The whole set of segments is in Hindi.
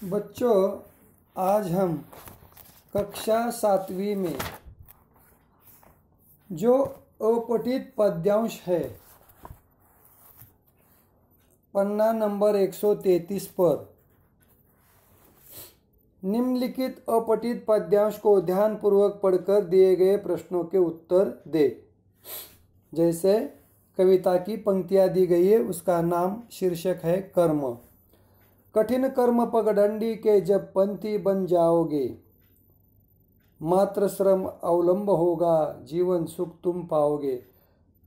बच्चों, आज हम कक्षा 7वीं में जो अपठित पद्यांश है पन्ना नंबर 133 पर निम्नलिखित अपठित पद्यांश को ध्यानपूर्वक पढ़कर दिए गए प्रश्नों के उत्तर दे। जैसे कविता की पंक्तियां दी गई है, उसका नाम शीर्षक है कर्म। कठिन कर्म पगडंडी के जब पंथी बन जाओगे, मात्र श्रम अवलंब होगा, जीवन सुख तुम पाओगे।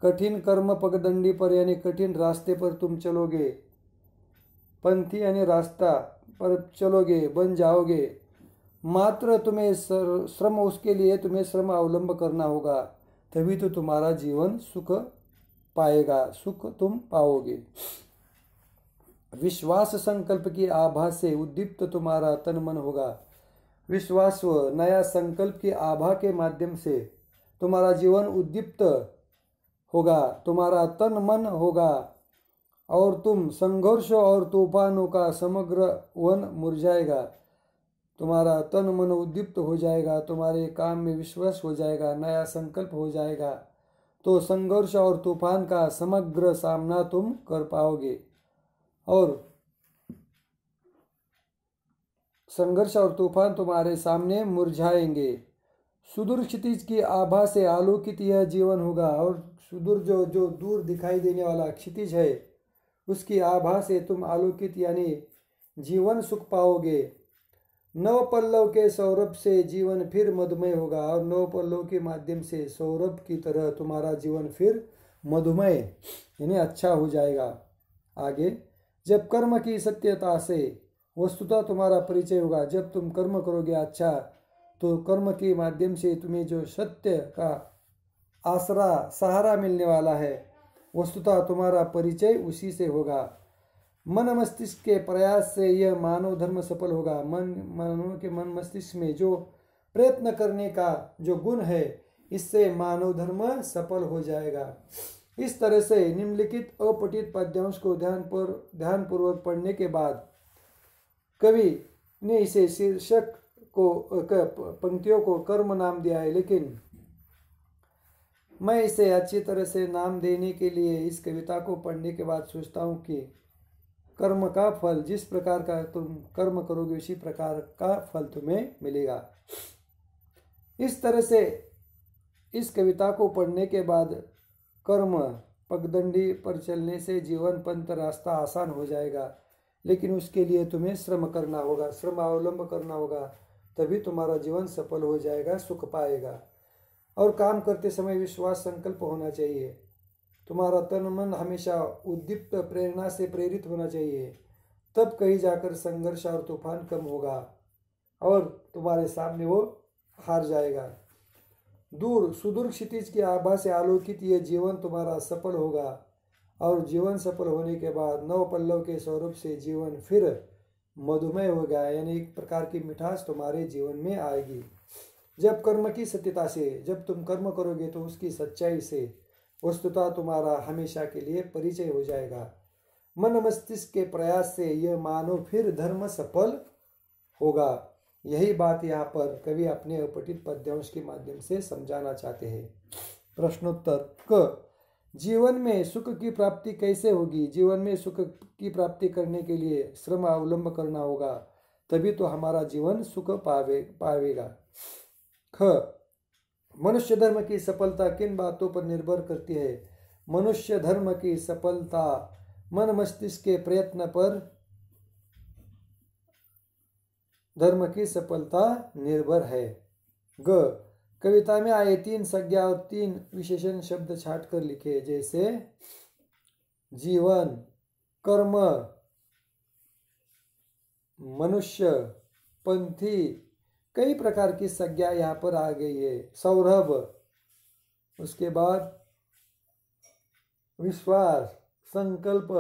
कठिन कर्म पगडंडी पर यानी कठिन रास्ते पर तुम चलोगे, पंथी यानी रास्ता पर चलोगे, बन जाओगे। मात्र तुम्हें श्रम, उसके लिए तुम्हें श्रम अवलंब करना होगा, तभी तो तुम्हारा जीवन सुख पाएगा, सुख तुम पाओगे। विश्वास संकल्प की आभा से उद्दीप्त तुम्हारा तन मन होगा। विश्वास व नया संकल्प की आभा के माध्यम से तुम्हारा जीवन उद्दीप्त होगा, तुम्हारा तन मन होगा और तुम संघर्ष और तूफानों का समग्र वन मुरझाएगा। तुम्हारा तन मन उद्दीप्त हो जाएगा, तुम्हारे काम में विश्वास हो जाएगा, नया संकल्प हो जाएगा, तो संघर्ष और तूफान का समग्र सामना तुम कर पाओगे और संघर्ष और तूफान तुम्हारे सामने मुरझाएंगे। सुदूर क्षितिज की आभा से आलोकित यह जीवन होगा और सुदूर जो दूर दिखाई देने वाला क्षितिज है, उसकी आभा से तुम आलोकित यानी जीवन सुख पाओगे। नव पल्लव के सौरभ से जीवन फिर मधुमय होगा और नव पल्लव के माध्यम से सौरभ की तरह तुम्हारा जीवन फिर मधुमय यानी अच्छा हो जाएगा। आगे, जब कर्म की सत्यता से वस्तुतः तुम्हारा परिचय होगा। जब तुम कर्म करोगे अच्छा, तो कर्म के माध्यम से तुम्हें जो सत्य का आसरा सहारा मिलने वाला है, वस्तुतः तुम्हारा परिचय उसी से होगा। मन मस्तिष्क के प्रयास से यह मानव धर्म सफल होगा। मन मस्तिष्क में जो प्रयत्न करने का जो गुण है, इससे मानव धर्म सफल हो जाएगा। इस तरह से निम्नलिखित अपठित पद्यांश को ध्यानपूर्वक पढ़ने के बाद कवि ने इसे शीर्षक को पंक्तियों को कर्म नाम दिया है, लेकिन मैं इसे अच्छी तरह से नाम देने के लिए इस कविता को पढ़ने के बाद सोचता हूँ कि कर्म का फल जिस प्रकार का तुम कर्म करोगे, उसी प्रकार का फल तुम्हें मिलेगा। इस तरह से इस कविता को पढ़ने के बाद कर्म पगडंडी पर चलने से जीवन पंथ रास्ता आसान हो जाएगा, लेकिन उसके लिए तुम्हें श्रम करना होगा, श्रम अवलंब करना होगा, तभी तुम्हारा जीवन सफल हो जाएगा, सुख पाएगा। और काम करते समय विश्वास संकल्प होना चाहिए। तुम्हारा तन मन हमेशा उद्दीप्त प्रेरणा से प्रेरित होना चाहिए, तब कहीं जाकर संघर्ष और तूफान कम होगा और तुम्हारे सामने वो हार जाएगा। सुदूर क्षितिज की आभा से आलोकित ये जीवन तुम्हारा सफल होगा और जीवन सफल होने के बाद नव पल्लव के सौरभ से जीवन फिर मधुमय होगा, यानी एक प्रकार की मिठास तुम्हारे जीवन में आएगी। जब कर्म की सत्यता से, जब तुम कर्म करोगे तो उसकी सच्चाई से वस्तुतः तुम्हारा हमेशा के लिए परिचय हो जाएगा। मन मस्तिष्क के प्रयास से यह मानव फिर धर्म सफल होगा। यही बात यहाँ पर कवि अपने अपठित पद्यांश के माध्यम से समझाना चाहते हैं। प्रश्नोत्तर क, जीवन में सुख की प्राप्ति कैसे होगी? जीवन में सुख की प्राप्ति करने के लिए श्रम अवलंब करना होगा, तभी तो हमारा जीवन सुख पावेगा। ख, मनुष्य धर्म की सफलता किन बातों पर निर्भर करती है? मनुष्य धर्म की सफलता मन मस्तिष्क के प्रयत्न पर धर्म की सफलता निर्भर है। ग, कविता में आए 3 संज्ञा और 3 विशेषण शब्द छाट कर लिखे, जैसे जीवन, कर्म, मनुष्य, पंथी, कई प्रकार की संज्ञा यहाँ पर आ गई है। सौरभ, उसके बाद विश्वास, संकल्प,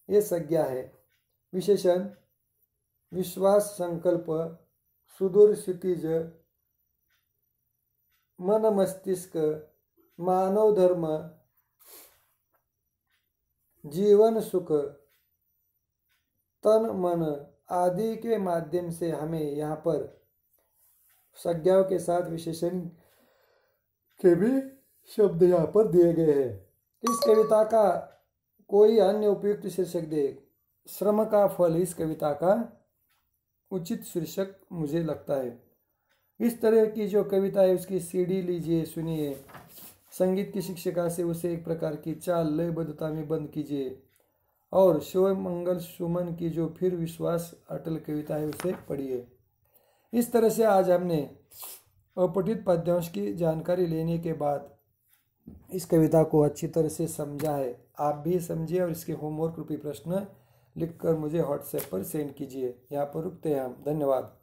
ये संज्ञा है। विशेषण विश्वास, संकल्प, सुदूर क्षितिज, मन मस्तिष्क, मानव धर्म, जीवन सुख, तन मन आदि के माध्यम से हमें यहाँ पर संज्ञाओं के साथ विशेषण के भी शब्द यहाँ पर दिए गए हैं। इस कविता का कोई अन्य उपयुक्त शीर्षक दे। श्रम का फल इस कविता का उचित शीर्षक मुझे लगता है। इस तरह की जो कविता है उसकी सीडी लीजिए, सुनिए। संगीत की शिक्षिका से उसे एक प्रकार की चाल लयबद्धता में बंद कीजिए और शिव मंगल सुमन की जो फिर विश्वास अटल कविता है उसे पढ़िए। इस तरह से आज हमने अपठित पद्यांश की जानकारी लेने के बाद इस कविता को अच्छी तरह से समझा है। आप भी समझिए और इसके होमवर्क रूपी प्रश्न लिखकर मुझे व्हाट्सएप पर सेंड कीजिए। यहाँ पर रुकते हैं हम। धन्यवाद।